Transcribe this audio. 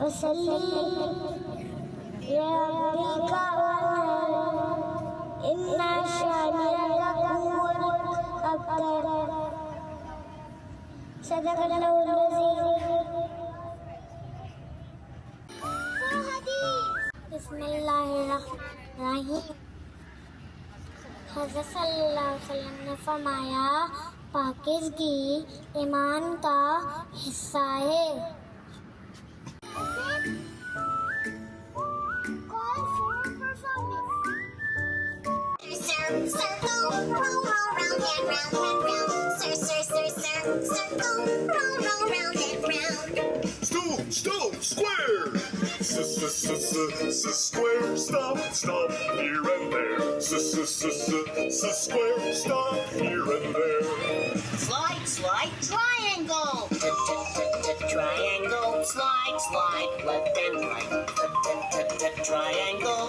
वसल्ली या रब्बिका इन्ना शानिअका हुवल अब्तर। सदक़ल्लाहुल अज़ीज़। बिस्मिल्लाहिर्रहमानिर्रहीम। हज़रत सल्लल्लाहु अलैहि वसल्लम ने फरमाया, पाकीज़गी ईमान का हिस्सा है। Circle, roll, roll, round and round and round. Circle, roll, roll, round and round. Stop, square. Square, stop, here and there. Square, stop, here and there. Slide, triangle. Triangle, slide, left and right. Triangle.